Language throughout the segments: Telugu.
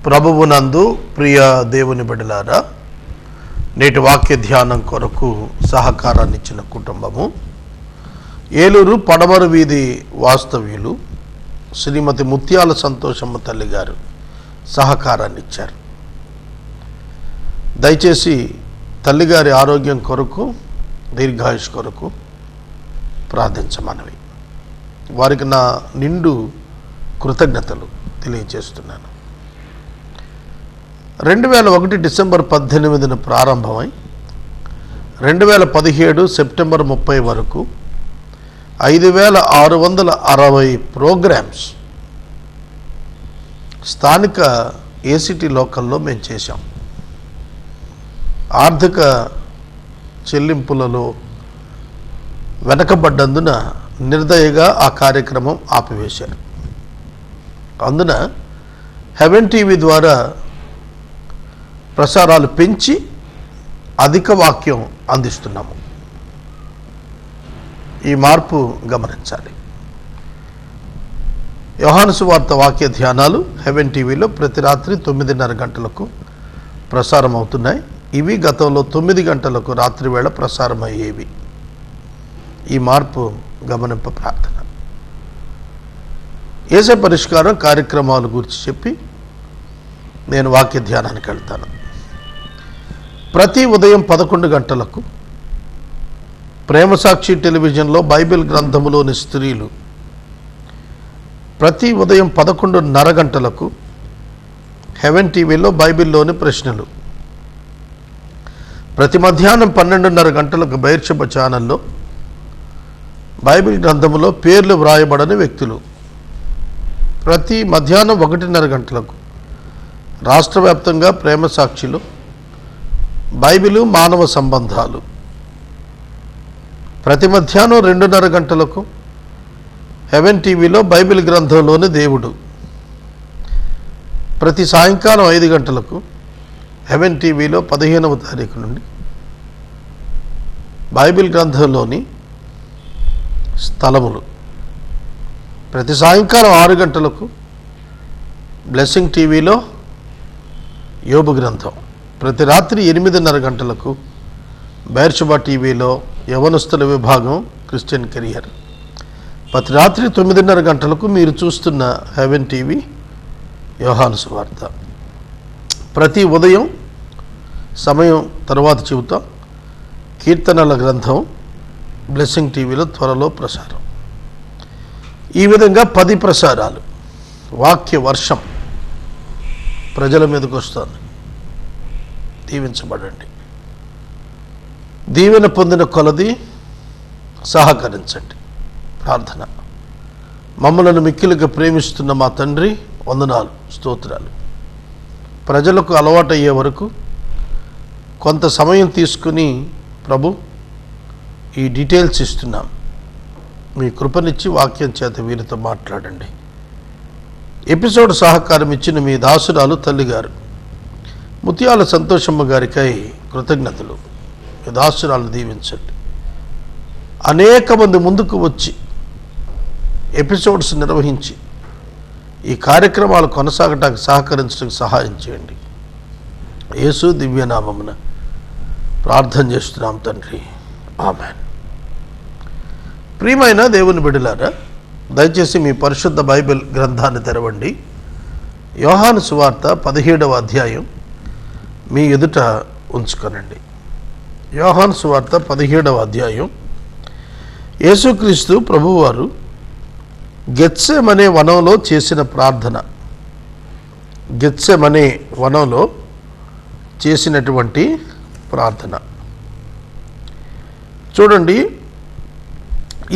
ప్రభువునందు ప్రియ దేవుని బిడ్డలారా, నేటి వాక్య ధ్యానం కొరకు సహకారాన్ని ఇచ్చిన కుటుంబము ఏలూరు పడమర వీధి వాస్తవ్యులు శ్రీమతి ముత్యాల సంతోషమ్మ తల్లి గారు సహకారాన్ని ఇచ్చారు. దయచేసి తల్లిగారి ఆరోగ్యం కొరకు, దీర్ఘాయుష్ కొరకు ప్రార్థించమనవి. వారికి నా నిండు కృతజ్ఞతలు తెలియజేస్తున్నాను. 2001 డిసెంబర్ 18 ప్రారంభమై 2017 సెప్టెంబర్ 30 వరకు 5660 ప్రోగ్రామ్స్ స్థానిక ఏసీటీ లోకల్లో మేము చేశాం. ఆర్థిక చెల్లింపులలో వెనకబడ్డందున నిర్దయగా ఆ కార్యక్రమం ఆపివేశారు. అందున హెవెన్ టీవీ ద్వారా ప్రసారాలు పెంచి అధిక వాక్యం అందిస్తున్నాము. ఈ మార్పు గమనించాలి. యోహాను సువార్త వాక్య ధ్యానాలు హెవెన్ టీవీలో ప్రతి రాత్రి 9:30 గంటలకు ప్రసారం అవుతున్నాయి. ఇవి గతంలో 9 గంటలకు రాత్రి వేళ ప్రసారం అయ్యేవి. ఈ మార్పు గమనింప ప్రార్థన. యేసే పరిష్కారం కార్యక్రమాల గురించి చెప్పి నేను వాక్య ధ్యానానికి వెళ్తాను. ప్రతి ఉదయం 11 గంటలకు ప్రేమసాక్షి టెలివిజన్లో బైబిల్ గ్రంథములోని స్త్రీలు, ప్రతి ఉదయం 11:30 గంటలకు హెవెన్ టీవీలో బైబిల్లోని ప్రశ్నలు, ప్రతి మధ్యాహ్నం 12:30 గంటలకు బైర్షెబా ఛానల్లో బైబిల్ గ్రంథములో పేర్లు వ్రాయబడని వ్యక్తులు, ప్రతి మధ్యాహ్నం 1:30 గంటలకు రాష్ట్ర వ్యాప్తంగా ప్రేమసాక్షిలో బైబిలు మానవ సంబంధాలు, ప్రతి మధ్యాహ్నం 2:30 గంటలకు హెవెన్ టీవీలో బైబిల్ గ్రంథంలోని దేవుడు, ప్రతి సాయంకాలం 5 గంటలకు హెవెన్ టీవీలో 15వ తారీఖు నుండి బైబిల్ గ్రంథంలోని స్థలములు, ప్రతి సాయంకాలం 6 గంటలకు బ్లెస్సింగ్ టీవీలో యోబు గ్రంథం, ప్రతి రాత్రి 8:30 గంటలకు బైర్షెబా టీవీలో యవనస్తుల విభాగం క్రిస్టియన్ కెరియర్, ప్రతి రాత్రి 9:30 గంటలకు మీరు చూస్తున్న హెవెన్ టీవీ యోహాను సువార్త. ప్రతి ఉదయం సమయం తర్వాత చెబుతాం కీర్తనల గ్రంథం బ్లెస్సింగ్ టీవీలో త్వరలో ప్రసారం. ఈ విధంగా 10 ప్రసారాలు. వాక్య వర్షం ప్రజల మీదకి వస్తుంది. దీవించబడండి. దీవెన పొందిన కొలది సహకరించండి. ప్రార్థన. మమ్మలను మిక్కిలిగా ప్రేమిస్తున్న మా తండ్రి, వందనాలు, స్తోత్రాలు. ప్రజలకు అలవాటయ్యే వరకు కొంత సమయం తీసుకుని ప్రభు ఈ డీటెయిల్స్ ఇస్తున్నాం. మీ కృపనిచ్చి వాక్యం చేత వీరితో మాట్లాడండి. ఎపిసోడ్ సహకారం ఇచ్చిన మీ దాసురాలు తల్లిగారు ముత్యాల సంతోషమ్మ గారికై కృతజ్ఞతలు. మీ దాసురాలను దీవించండి. అనేక మంది ముందుకు వచ్చి ఎపిసోడ్స్ నిర్వహించి ఈ కార్యక్రమాలు కొనసాగటానికి సహకరించడానికి సహాయం చేయండి. యేసు దివ్యనామమున ప్రార్థన చేస్తున్నాం తండ్రి, ఆమేన్. ప్రియమైన దేవుని బిడ్డలారా, దయచేసి మీ పరిశుద్ధ బైబిల్ గ్రంథాన్ని తెరవండి. యోహాను సువార్త 17వ అధ్యాయం మీ ఎదుట ఉంచుకొనండి. యోహాను సువార్త 17వ అధ్యాయం. యేసుక్రీస్తు ప్రభువారు గెత్సెమనే వనంలో చేసిన ప్రార్థన. గెత్సెమనే వనంలో చేసినటువంటి ప్రార్థన చూడండి.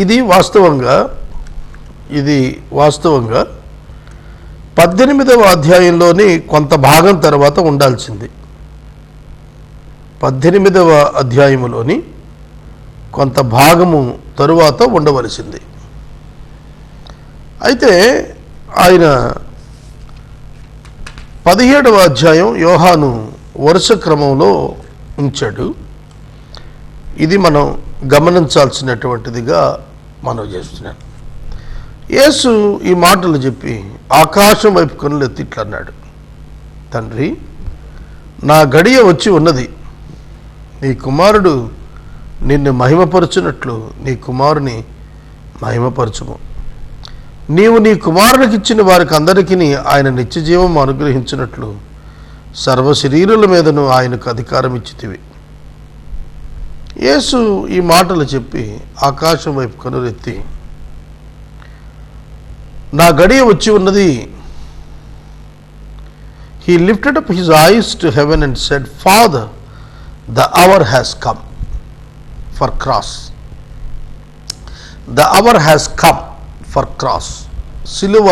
ఇది వాస్తవంగా 18వ అధ్యాయంలోని కొంత భాగం తర్వాత ఉండాల్సింది. 18వ అధ్యాయములోని కొంత భాగము తరువాత ఉండవలసింది. అయితే ఆయన 17వ అధ్యాయం యోహాను వరుస క్రమంలో ఉంచాడు. ఇది మనం గమనించాల్సినటువంటిదిగా మనం చేస్తున్నాను. యేసు ఈ మాటలు చెప్పి ఆకాశం వైపు కనులెత్తి ఇట్లా అన్నాడు, తండ్రి, నా గడియ వచ్చి ఉన్నది. నీ కుమారుడు నిన్ను మహిమపరచునట్లు నీ కుమారుని మహిమపరచుము. నీవు నీ కుమారునికి ఇచ్చిన వారికి అందరికీ ఆయన నిత్యజీవం అనుగ్రహించినట్లు సర్వ శరీరుల మీదను ఆయనకు అధికారం ఇచ్చితివి. యేసు ఈ మాటలు చెప్పి ఆకాశం వైపు కనురెత్తి, నా గడియ వచ్చి ఉన్నది. He lifted up his eyes to heaven and said, Father, the hour has come for cross. The hour has come for cross. సిలువ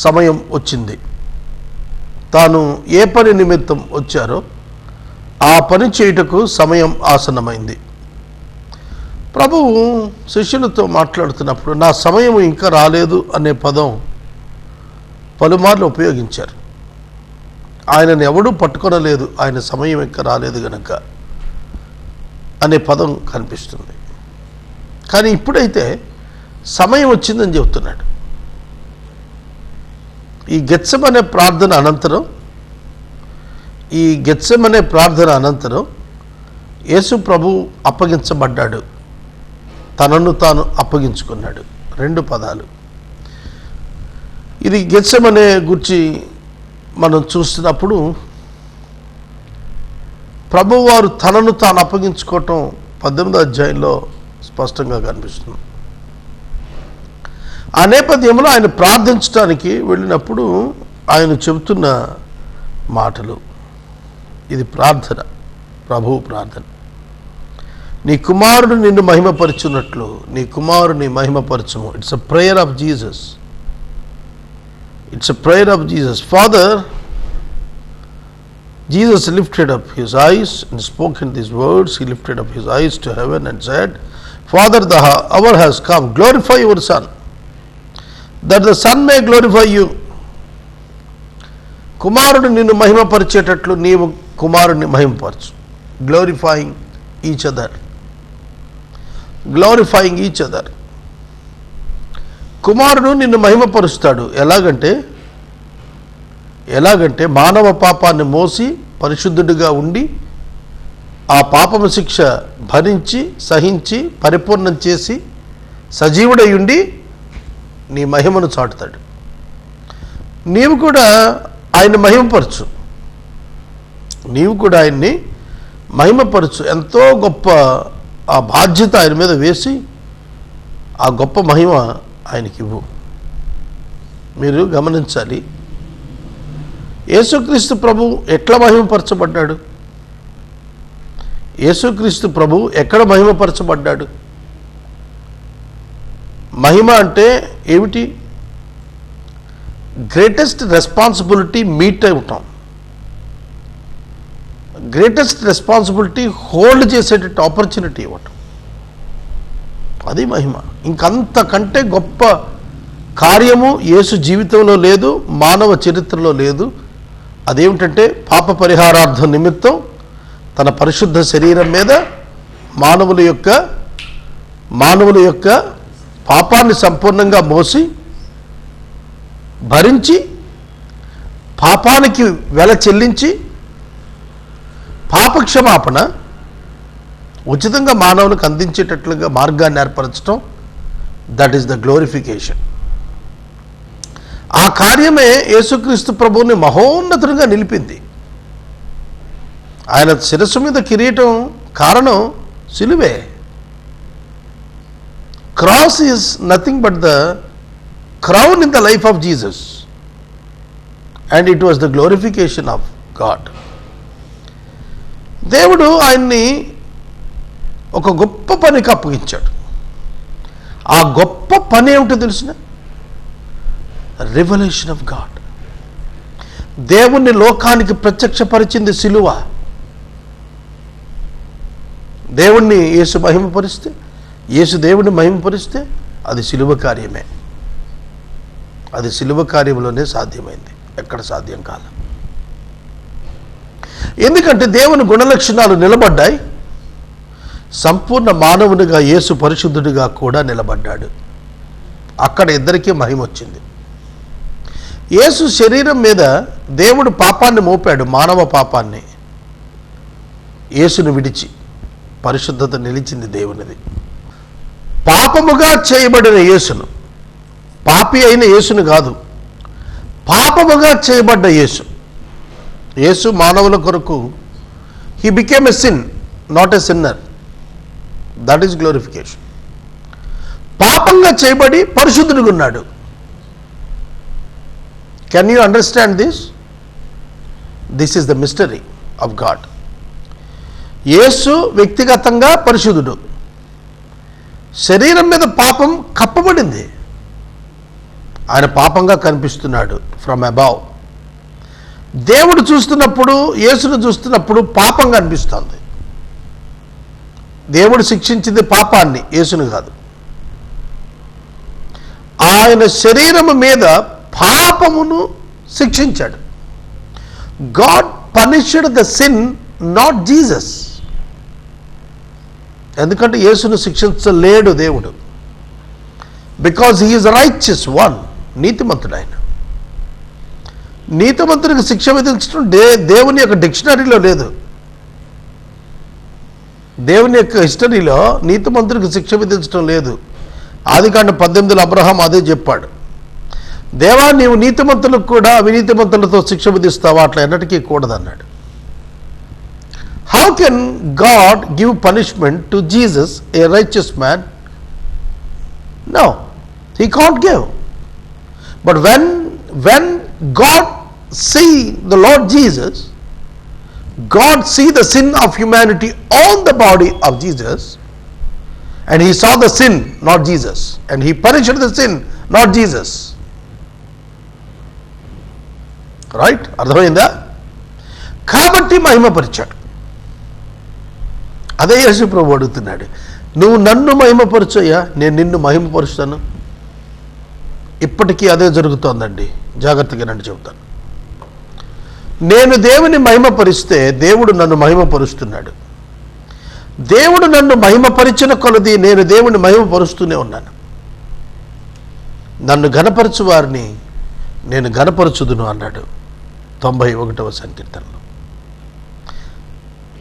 సమయం వచ్చింది. తాను ఏ పని నిమిత్తం వచ్చారో ఆ పని చేయుటకు సమయం ఆసన్నమైంది. ప్రభువు శిష్యులతో మాట్లాడుతున్నప్పుడు నా సమయం ఇంకా రాలేదు అనే పదం పలుమార్లు ఉపయోగించారు. ఆయనను ఎవడూ పట్టుకొనలేదు, ఆయన సమయం ఇంకా రాలేదు గనక అనే పదం కనిపిస్తుంది. కానీ ఇప్పుడైతే సమయం వచ్చిందని చెబుతున్నాడు. ఈ గెత్సెమనే ప్రార్థన అనంతరం యేసు ప్రభు అప్పగించబడ్డాడు, తనను తాను అప్పగించుకున్నాడు. 2 పదాలు. ఇది గెత్సెమనే గురించి మనం చూస్తున్నప్పుడు ప్రభువారు తనను తాను అప్పగించుకోవటం 18వ అధ్యాయంలో స్పష్టంగా కనిపిస్తుంది. ఆ నేపథ్యంలో ఆయన ప్రార్థించడానికి వెళ్ళినప్పుడు ఆయన చెబుతున్న మాటలు, ఇది ప్రార్థన, ప్రభువు ప్రార్థన. నీ కుమారుడు నిన్ను మహిమపరచున్నట్లు నీ కుమారుని మహిమపరచుము. It's a prayer of Jesus. It's a prayer of Jesus. Father, Jesus lifted up his eyes and spoke in these words. He lifted up his eyes to heaven and said, Father, the hour has come. Glorify your Son, that the Son may glorify you. కుమారుడు నిన్ను మహిమపరిచేటట్లు నీవు కుమారుని మహిమపరచు. Glorifying each other. Glorifying each other. కుమారుడు నిన్ను మహిమపరుస్తాడు. ఎలాగంటే మానవ పాపాన్ని మోసి పరిశుద్ధుడిగా ఉండి ఆ పాపము శిక్ష భరించి సహించి పరిపూర్ణం చేసి సజీవుడై ఉండి నీ మహిమను చాటుతాడు. నీవు కూడా ఆయన్ని మహిమపరచు. ఎంతో గొప్ప ఆ బాధ్యత ఆయన మీద వేసి ఆ గొప్ప మహిమ ఆయనకి ఇవ్వు. మీరు గమనించాలి, యేసుక్రీస్తు ప్రభు ఎట్లా మహిమపరచబడ్డాడు? యేసుక్రీస్తు ప్రభు ఎక్కడ మహిమపరచబడ్డాడు? మహిమ అంటే ఏమిటి? గ్రేటెస్ట్ రెస్పాన్సిబిలిటీ మీట్ అవటం, గ్రేటెస్ట్ రెస్పాన్సిబిలిటీ హోల్డ్ చేసేటట్టు ఆపర్చునిటీ ఇవ్వటం, అది మహిమ. ఇంకంతకంటే గొప్ప కార్యము యేసు జీవితంలో లేదు, మానవ చరిత్రలో లేదు. అదేమిటంటే పాప పరిహారార్థం నిమిత్తం తన పరిశుద్ధ శరీరం మీద మానవుల యొక్క పాపాన్ని సంపూర్ణంగా మోసి భరించి పాపానికి వెల చెల్లించి పాపక్షమాపణ ఉచితంగా మానవులకు అందించేటట్లుగా మార్గాన్ని ఏర్పరచడం, దట్ ఈస్ ద గ్లోరిఫికేషన్. ఆ కార్యమే యేసుక్రీస్తు ప్రభువుని మహోన్నతంగా నిలిపింది. ఆయన శిరస్సు మీద కిరీటం కారణం సిలువే. Cross is nothing but the crown in the life of Jesus and it was the glorification of God. దేవుడు ఆయన్ని ఒక గొప్ప పనికి అప్పగించాడు. ఆ గొప్ప పని ఏమిటో తెలిసిన? Revolution of God. దేవుణ్ణి లోకానికి ప్రత్యక్షపరిచింది సిలువ. దేవుణ్ణి యేసు మహిమపరిస్తే, యేసు దేవుణ్ణి మహిమపరిస్తే అది సిలువ కార్యమే. అది సిలువ కార్యంలోనే సాధ్యమైంది, ఎక్కడ సాధ్యం కాదు. ఎందుకంటే దేవుని గుణలక్షణాలు నిలబడ్డాయి. సంపూర్ణ మానవునిగా యేసు పరిశుద్ధుడిగా కూడా నిలబడ్డాడు. అక్కడ ఇద్దరికీ మహిమ వచ్చింది. యేసు శరీరం మీద దేవుడు పాపాన్ని మోపాడు, మానవ పాపాన్ని. యేసును విడిచి పరిశుద్ధత నిలిచింది దేవునిది. పాపముగా చేయబడిన యేసును, పాపి అయిన యేసును కాదు, పాపముగా చేయబడ్డ యేసు. యేసు మానవుల కొరకు he became a sin, not a sinner. That is glorification. పాపంగా చేయబడి పరిశుద్ధుడిగా ఉన్నాడు. Can you understand this? This is the mystery of God. యేసు వ్యక్తిగతంగా పరిశుద్ధుడు, శరీరం మీద పాపం కప్పబడింది. ఆయన పాపంగా కనిపిస్తున్నాడు ఫ్రమ్ అబౌవ్. దేవుడు చూస్తున్నప్పుడు, యేసును చూస్తున్నప్పుడు పాపంగా అనిపిస్తుంది. దేవుడు శిక్షించింది పాపాన్ని, యేసును కాదు. ఆయన శరీరము మీద పాపమును శిక్షించాడు. God punished the sin, not Jesus. ఎందుకంటే యేసును శిక్షించలేడు దేవుడు. Because he is righteous one, నీతిమంతుడు ఆయన. నీతిమంతుడికి శిక్ష విధించడం దేవుని యొక్క డిక్షనరీలో లేదు. దేవుని యొక్క హిస్టరీలో నీతిమంతుడికి శిక్ష విధించడం లేదు. ఆదికాండం 18 అబ్రహాం అదే చెప్పాడు. దేవా, నీవు నీతిమంతులకు కూడా అవినీతిమంతులతో శిక్ష విధిస్తావా? అట్లా ఎన్నటికీ కూడదన్నాడు. How can God give punishment to Jesus, a righteous man? No, he can't give. But when God see the Lord Jesus, God see the sin of humanity on the body of Jesus, and he saw the sin, not Jesus, and he punished the sin, not Jesus. Right? అర్థమైందా? కాబట్టి మహిమపరిచాడు. అదే యేసు ప్రభు అడుగుతున్నాడు, నువ్వు నన్ను మహిమపరచయ్యా, నేను నిన్ను మహిమపరుస్తాను. ఇప్పటికీ అదే జరుగుతోందండి. జాగ్రత్తగా నన్ను చెబుతాను. నేను దేవుని మహిమపరిస్తే దేవుడు నన్ను మహిమపరుస్తున్నాడు. దేవుడు నన్ను మహిమపరిచిన కొలది నేను దేవుని మహిమపరుస్తూనే ఉన్నాను. నన్ను ఘనపరచు వారిని నేను ఘనపరచుదును అన్నాడు 91వ సంకీర్తనలో.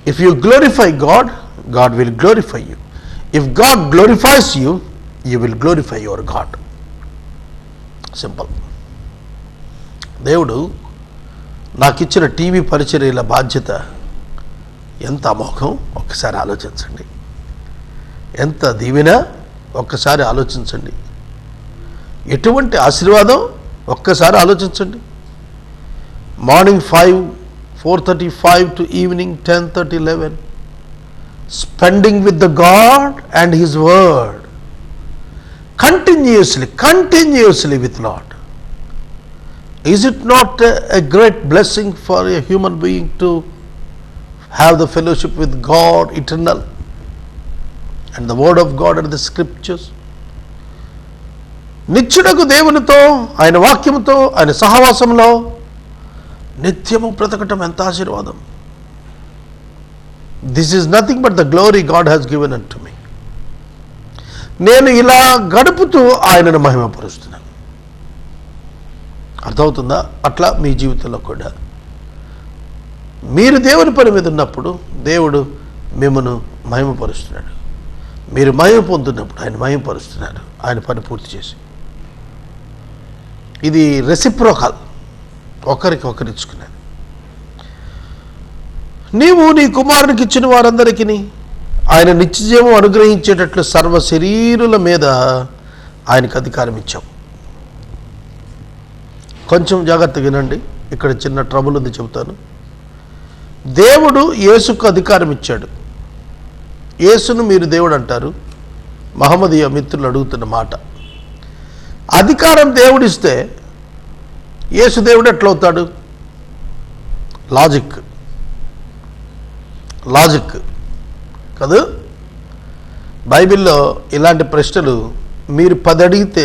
If you glorify God, God will glorify you. If God glorifies you, you will glorify your God. Simple. దేవుడు నాకు ఇచ్చిన టీవీ పరిచర్యల బాధ్యత ఎంత అమోఘం ఒక్కసారి ఆలోచించండి. ఎంత దీవెన ఒక్కసారి ఆలోచించండి. ఎటువంటి ఆశీర్వాదం ఒక్కసారి ఆలోచించండి. Morning 4:35 to evening 10:30, 11, spending with the God and his word continuously with Lord. Is it not a great blessing for a human being to have the fellowship with God eternal and the word of God and the scriptures? నిత్యుడకు దేవునితో, ఆయన వాక్యముతో, ఆయన సహవాసంలో నిత్యము బ్రతకటం ఎంత ఆశీర్వాదం. This is nothing but the glory God has given unto me. నేను ఇలా గడుపుతూ ఆయనను మహిమపరుస్తున్నాను. అర్థమవుతుందా? అట్లా మీ జీవితంలో కూడా మీరు దేవుని పని మీద ఉన్నప్పుడు దేవుడు మిమ్మను మహిమపరుస్తున్నాడు. మీరు మహిమ పొందుతున్నప్పుడు ఆయన మహిమపరుస్తున్నారు, ఆయన పని పూర్తి చేసి. ఇది రెసిప్రోకల్, ఒకరికి ఒకరిచ్చుకున్నది. నీవు నీ కుమారునికి ఇచ్చిన వారందరికీ ఆయన నిత్యజీవం అనుగ్రహించేటట్లు సర్వ శరీరుల మీద ఆయనకు అధికారం ఇచ్చాం. కొంచెం జాగ్రత్తగా వినండి, ఇక్కడ చిన్న ట్రబుల్ ఉంది, చెబుతాను. దేవుడు యేసుకు అధికారం ఇచ్చాడు. యేసును మీరు దేవుడు అంటారు. మహమ్మదీయ మిత్రులు అడుగుతున్న మాట. అధికారం దేవుడిస్తే యేసు దేవుడు ఎట్లవుతాడు? లాజిక్ కాదు. బైబిల్లో ఇలాంటి ప్రశ్నలు మీరు 10 అడిగితే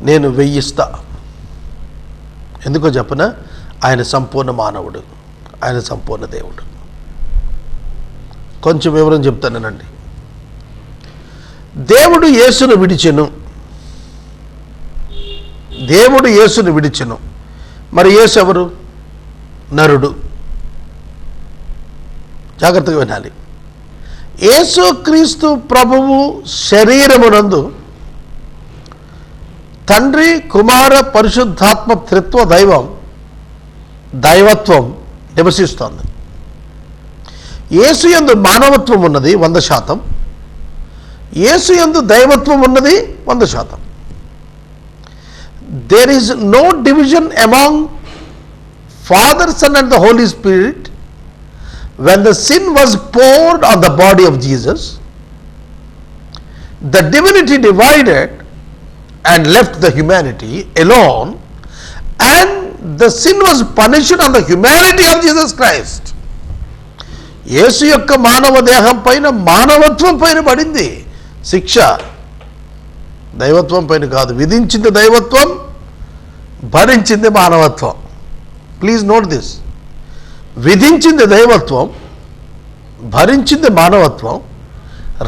నేను 1000 ఇస్తా. ఎందుకో చెప్పనా? ఆయన సంపూర్ణ మానవుడు, ఆయన సంపూర్ణ దేవుడు. కొంచెం వివరం చెప్తానండి. దేవుడు యేసును విడిచెను. మరి యేసు ఎవరు? నరుడు. జాగ్రత్తగా వినాలి. యేసుక్రీస్తు ప్రభువు శరీరమునందు తండ్రి, కుమార, పరిశుద్ధాత్మ త్రిత్వ దైవత్వం నివసిస్తోంది. యేసు యందు మానవత్వం ఉన్నది 100%. యేసు యందు దైవత్వం ఉన్నది 100%. There is no division among Father, Son and the Holy Spirit. When the sin was poured on the body of Jesus, the divinity divided and left the humanity alone, and the sin was punished on the humanity of Jesus Christ. యేసు యొక్క మానవ దేహం పైన మానవత్వం పైన పడింది శిక్ష, దైవత్వం పైన కాదు. విధించింది దైవత్వం, భరించింది మానవత్వం. Please note this. విధించింది దైవత్వం, భరించింది మానవత్వం.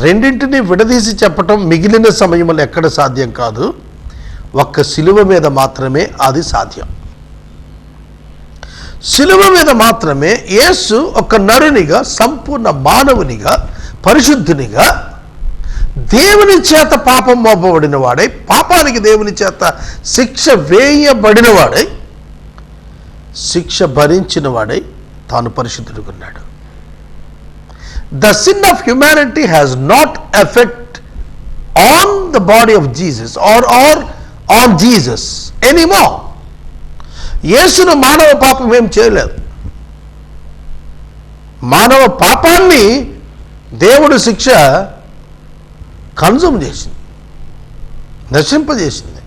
రెండింటినీ విడదీసి చెప్పటం మిగిలిన సమయంలో ఎక్కడ సాధ్యం కాదు. ఒక్క శిలువ మీద మాత్రమే అది సాధ్యం. శిలువ మీద మాత్రమే యేసు ఒక నరునిగా, సంపూర్ణ మానవునిగా, పరిశుద్ధునిగా, దేవుని చేత పాపం మోపబడిన వాడై, పాపానికి దేవుని చేత శిక్ష వేయబడిన వాడై, శిక్ష భరించిన వాడై తాను పరిశుద్ధుడుకున్నాడు. The sin of humanity has not effect on the body of Jesus or on Jesus anymore. యేసును మానవ పాపం ఏం చేయలేదు. మానవ పాపాన్ని దేవుడు శిక్ష కన్జ్యూమ్ చేసింది, నశింపజేసింది.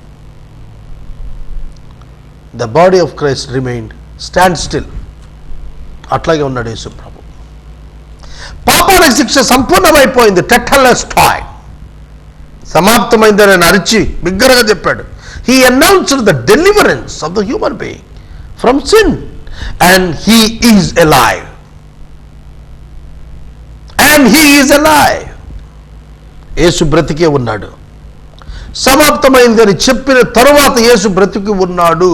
The body of Christ remained stand still. అట్లాగే ఉన్నాడు యేసు ప్రభు. పాపానికి శిక్ష సంపూర్ణమైపోయింది. టెటెలెస్టాయ్, సమాప్తమైందని అరిచి బిగ్గరగా చెప్పాడు. He announced the deliverance of the human being from sin, and he is alive. And he is alive. యేసు బ్రతికే ఉన్నాడు. సమాప్తమైందని చెప్పిన తరువాత యేసు బ్రతికి ఉన్నాడు.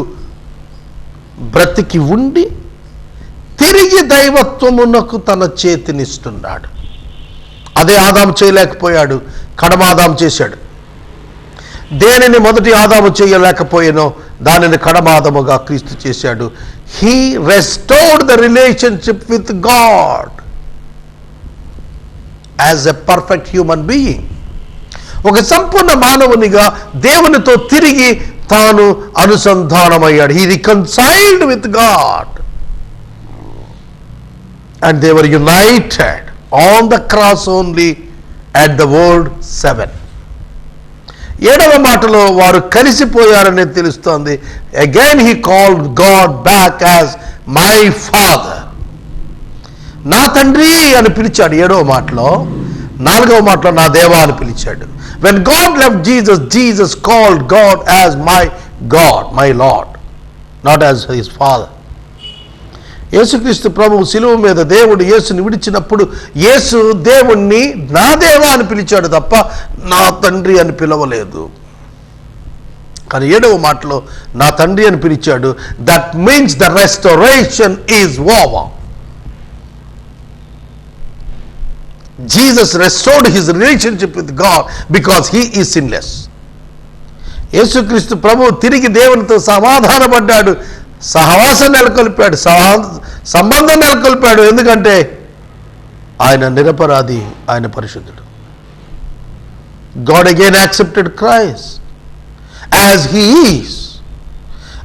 బ్రతికి ఉండి తిరిగి దైవత్వమునకు తన చేతినిస్తున్నాడు. అదే ఆదాము చేయలేకపోయాడు, కడమాదాము చేశాడు. దేనిని మొదటి ఆదాము చేయలేకపోయానో దానిని కడమాదముగా క్రీస్తు చేశాడు. He restored the relationship with God as a perfect human being. ఒక సంపూర్ణ మానవునిగా దేవునితో తిరిగి తాను అనుసంధానమయ్యాడు. He reconciled with God and they were united on the cross only at the word 7. 7వ మాటలో వారు కలిసిపోయారని తెలుస్తోంది. Again he called God back as my father. నా తండ్రి అని పిలిచాడు 7వ మాటలో. 4వ మాటలో నా దేవా అని పిలిచాడు. When God left Jesus, Jesus called God as my God, my lord, not as his father. యేసుక్రీస్తు ప్రభువు శిలువ మీద దేవుడు యేసుని విడిచినప్పుడు యేసు దేవుణ్ణి నా దేవా అని పిలిచాడు తప్ప నా తండ్రి అని పిలవలేదు. కానీ 7వ మాటలో నా తండ్రి అని పిలిచాడు. That means the restoration is over. Jesus restored his relationship with God because he is sinless. యేసుక్రీస్తు ప్రభువు తిరిగి దేవునితో సమాధానపడ్డాడు, సహవాసం నెలకొల్పాడు, సంబంధం నెలకొల్పాడు. ఎందుకంటే ఆయన నిరపరాధి, ఆయన పరిశుద్ధుడు. God again accepted Christ as he is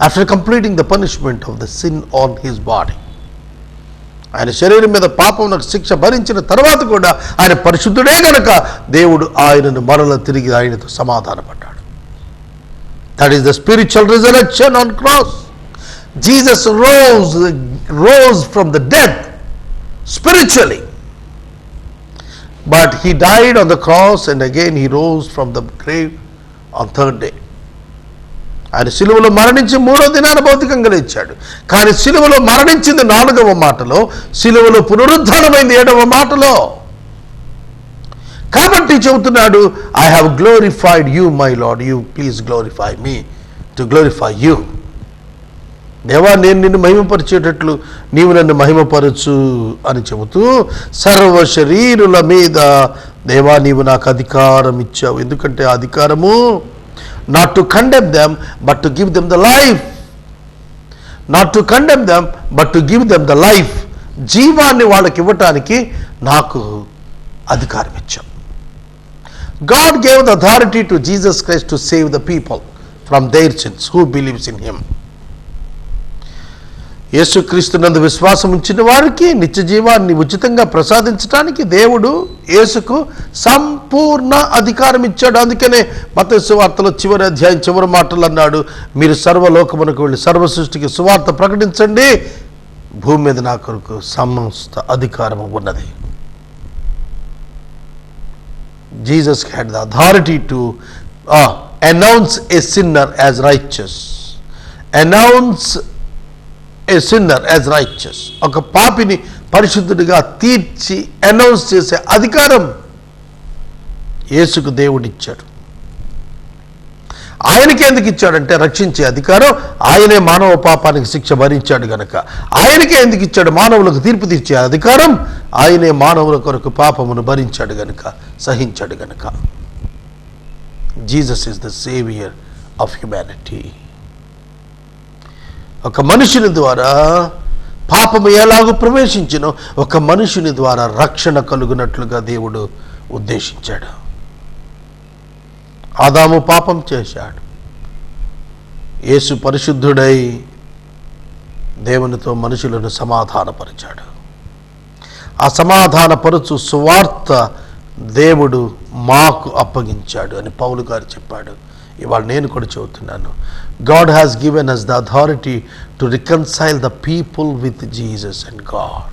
after completing the punishment of the sin on his body. ఆయన శరీరం మీద పాపమునకు శిక్ష భరించిన తర్వాత కూడా ఆయన పరిశుద్ధుడే గనక దేవుడు ఆయనను మరల తిరిగి ఆయనతో సమాధానపడ్డాడు. That is the spiritual resurrection on cross. Jesus rose from the dead spiritually, but he died on the cross and again he rose from the grave on 3rd day. ఆయన సిలువలో మరణించి 3వ దినాన భౌతికంగా లేచాడు. కానీ సిలువలో మరణించింది 4వ మాటలో, సిలువలో పునరుద్ధానమైంది 7వ మాటలో. కాబట్టి చెబుతున్నాడు, I have glorified you my lord, you please glorify me to glorify you. దేవా, నేను నిన్ను మహిమపరిచేటట్లు నీవు నన్ను మహిమపరచు అని చెబుతూ, సర్వ శరీరుల మీద దేవా నీవు నాకు అధికారం ఇచ్చావు. ఎందుకంటే ఆ అధికారము not to condemn them but to give them the life. Not to condemn them but to give them the life. జీవాన్ని వాళ్ళకి ఇవ్వటానికి నాకు అధికారం ఇచ్చాం. God gave the authority to Jesus Christ to save the people from their sins who believes in him. యేసుక్రీస్తునందు విశ్వాసం ఉంచిన వారికి నిత్య జీవాన్ని ఉచితంగా ప్రసాదించడానికి దేవుడు యేసుకు సంపూర్ణ అధికారం ఇచ్చాడు. అందుకనే మత్తయి సువార్తలో చివరి అధ్యాయం చివరి మాటలు అన్నాడు, మీరు సర్వలోకమునకు వెళ్ళి సర్వ సృష్టికి సువార్త ప్రకటించండి, భూమి మీద నా కొరకు సమస్త అధికారము ఉన్నది. Jesus had the authority to announce a sinner as righteous. Announce a sinner as righteous. ఒక పాపిని పరిశుద్ధుడిగా తీర్చి అనౌన్స్ చేసే అధికారం యేసుకు దేవుడిచ్చాడు. ఆయనకి ఎందుకు ఇచ్చాడంటే రక్షించే అధికారం. ఆయనే మానవ పాపానికి శిక్ష భరించాడు గనక. ఆయనకే ఎందుకు ఇచ్చాడు? మానవులకు తీర్పు తీర్చే అధికారం. ఆయనే మానవుల కొరకు పాపమును భరించాడు గనక, సహించాడు గనక. Jesus is the saviour of humanity. ఒక మనుషుని ద్వారా పాపము ఎలాగూ ప్రవేశించినో ఒక మనుషుని ద్వారా రక్షణ కలుగునట్లుగా దేవుడు ఉద్దేశించాడు. ఆదాము పాపం చేశాడు. యేసు పరిశుద్ధుడై దేవునితో మనుషులను సమాధానపరిచాడు. ఆ సమాధానపరుచు సువార్త దేవుడు మాకు అప్పగించాడు అని పౌలు గారు చెప్పాడు. ఇవాళ నేను కూడా చెబుతున్నాను, God has given us the authority to reconcile the people with Jesus and God.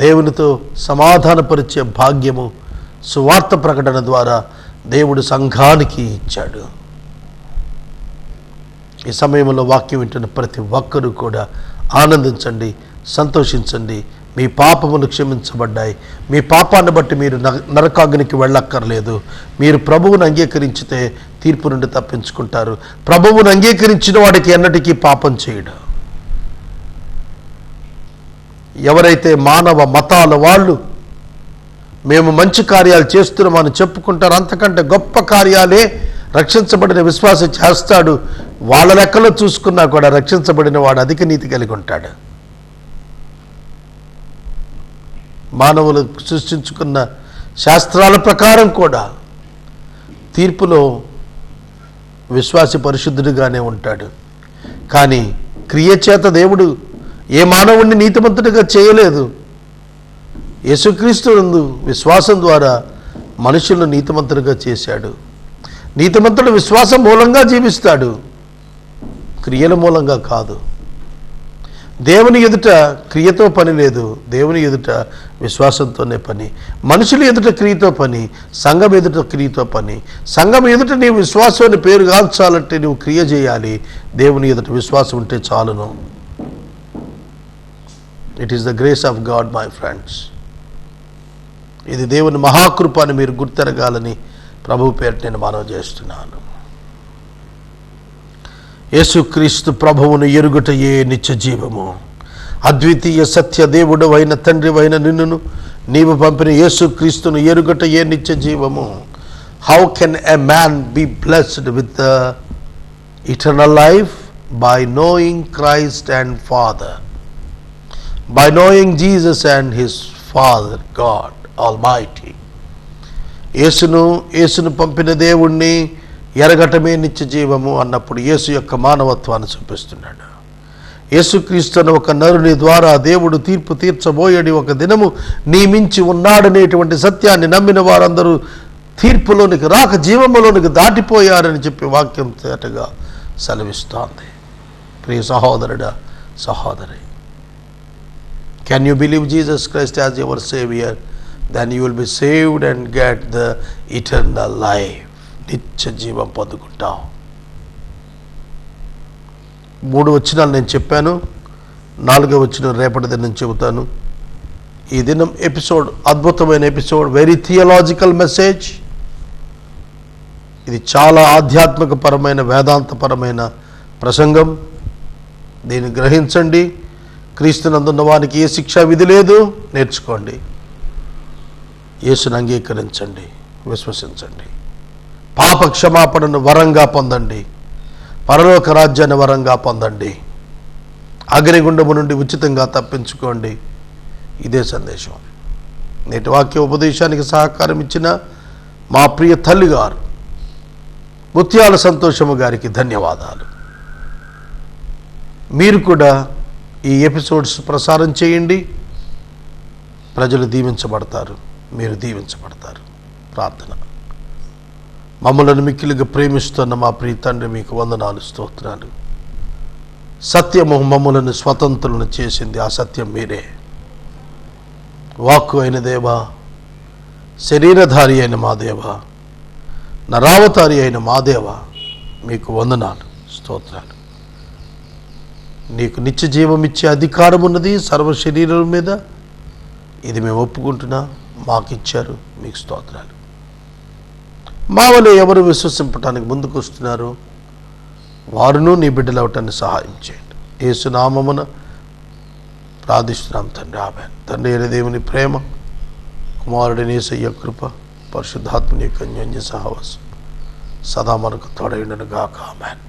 దేవునితో సమాధానపరిచే భాగ్యము సువార్త ప్రకటన ద్వారా దేవుడు సంఘానికి ఇచ్చాడు. ఈ సమయంలో వాక్యం వింటున్న ప్రతి ఒక్కరూ కూడా ఆనందించండి, సంతోషించండి. మీ పాపములు క్షమించబడ్డాయి. మీ పాపాన్ని బట్టి మీరు నరకాగ్నికి వెళ్ళక్కర్లేదు. మీరు ప్రభువును అంగీకరించితే తీర్పు నుండి తప్పించుకుంటారు. ప్రభువును అంగీకరించిన వాడికి ఎన్నటికీ పాపం చేయడు. ఎవరైతే మానవ మతాల వాళ్ళు మేము మంచి కార్యాలు చేస్తున్నామని చెప్పుకుంటారు, అంతకంటే గొప్ప కార్యాలే రక్షించబడిన విశ్వాసం చేస్తాడు. వాళ్ళ లెక్కలో చూసుకున్నా కూడా రక్షించబడిన వాడు అధిక నీతి కలిగి ఉంటాడు. మానవులు సృష్టించుకున్న శాస్త్రాల ప్రకారం కూడా తీర్పులో విశ్వాసి పరిశుద్ధుడిగానే ఉంటాడు. కానీ క్రియచేత దేవుడు ఏ మానవుడిని నీతిమంతుడిగా చేయలేదు. యేసుక్రీస్తునందు విశ్వాసం ద్వారా మనుషులను నీతిమంతుడిగా చేశాడు. నీతిమంతుడు విశ్వాసం మూలంగా జీవిస్తాడు, క్రియల మూలంగా కాదు. దేవుని ఎదుట క్రియతో పని లేదు, దేవుని ఎదుట విశ్వాసంతోనే పని. మనుషుల ఎదుట క్రియతో పని, సంఘం ఎదుట క్రియతో పని. సంఘం ఎదుట నీవు విశ్వాసాన్ని పేరు కాల్చాలంటే నువ్వు క్రియ చేయాలి. దేవుని ఎదుట విశ్వాసం ఉంటే చాలును. It is the grace of God my friends. ఇది దేవుని మహాకృప అని మీరు గుర్తెరగాలని ప్రభు పేరిట నేను మనవి చేస్తున్నాను. యేసుక్రీస్తు ప్రభువును ఎరుగుటయే నిత్య జీవము. అద్వితీయ సత్య దేవుడు అయిన తండ్రి అయిన నిన్నును నీవు పంపిన యేసుక్రీస్తును ఎరుగుటయే నిత్య జీవము. How can a man be blessed with eternal life? By knowing Christ and father, by knowing Jesus and his father God almighty. యేసును పంపిన దేవుణ్ణి ఎరగటమే నిత్య జీవము అన్నప్పుడు యేసు యొక్క మానవత్వాన్ని చూపిస్తున్నాడు. యేసుక్రీస్తును ఒక నరుని ద్వారా దేవుడు తీర్పు తీర్చబోయేది ఒక దినము నియమించి ఉన్నాడనేటువంటి సత్యాన్ని నమ్మిన వారందరూ తీర్పులోనికి రాక జీవములోనికి దాటిపోయారని చెప్పి వాక్యం తేటగా సెలవిస్తోంది. ప్రియ సహోదరుడా, సహోదరి, can you believe Jesus Christ as your saviour? then you will be saved and get the eternal life. నిత్య జీవం పొందుకుంటావు. 3 వచనాలు నేను చెప్పాను, 4వ వచనం రేపటి దినం చెబుతాను. ఈ దినం ఎపిసోడ్ అద్భుతమైన ఎపిసోడ్, వెరీ థియలాజికల్ మెసేజ్. ఇది చాలా ఆధ్యాత్మికపరమైన వేదాంతపరమైన ప్రసంగం, దీన్ని గ్రహించండి. క్రీస్తునందున్న వానికి ఏ శిక్షా విధి లేదు, నేర్చుకోండి. యేసును అంగీకరించండి, విశ్వసించండి. పాప క్షమాపణను వరంగా పొందండి. పరలోక రాజ్యాన్ని వరంగా పొందండి. అగ్నిగుండము నుండి ఉచితంగా తప్పించుకోండి. ఇదే సందేశం. నేటి వాక్య ఉపదేశానికి సహకారం ఇచ్చిన మా ప్రియ తల్లిగారు ముత్యాల సంతోషము గారికి ధన్యవాదాలు. మీరు కూడా ఈ ఎపిసోడ్స్ ప్రసారం చేయండి. ప్రజలు దీవించబడతారు, మీరు దీవించబడతారు. ప్రార్థన. మమ్మలను మిక్కిలిగా ప్రేమిస్తున్న మా ప్రియ తండ్రి, మీకు వందనాలు, స్తోత్రాలు. సత్యము మమ్మలను స్వతంత్రులను చేసింది. ఆ సత్యం మీరే. వాక్కు అయిన దేవా, శరీరధారి అయిన మా దేవా, నరావతారి అయిన మా దేవా, మీకు వందనాలు, స్తోత్రాలు. నీకు నిత్య జీవం ఇచ్చే అధికారం ఉన్నది సర్వ శరీరం మీద. ఇది మేము ఒప్పుకుంటున్నా, మాకు ఇచ్చారు, మీకు స్తోత్రాలు. మా వల్ల ఎవరు విశ్వసింపటానికి ముందుకు వస్తున్నారో వారును నీ బిడ్డలు అవటాన్ని సహాయం చేయండి. యేసు నామమున ప్రార్థిస్తున్నాం తండ్రి, ఆమేన్. తండ్రి అయిన దేవుని ప్రేమ, కుమారుడిని యేసయ్య కృప, పరిశుద్ధాత్మని యొక్క అన్యోన్య సహవాసం సదా మనకు తోడైండును గాక. ఆమేన్.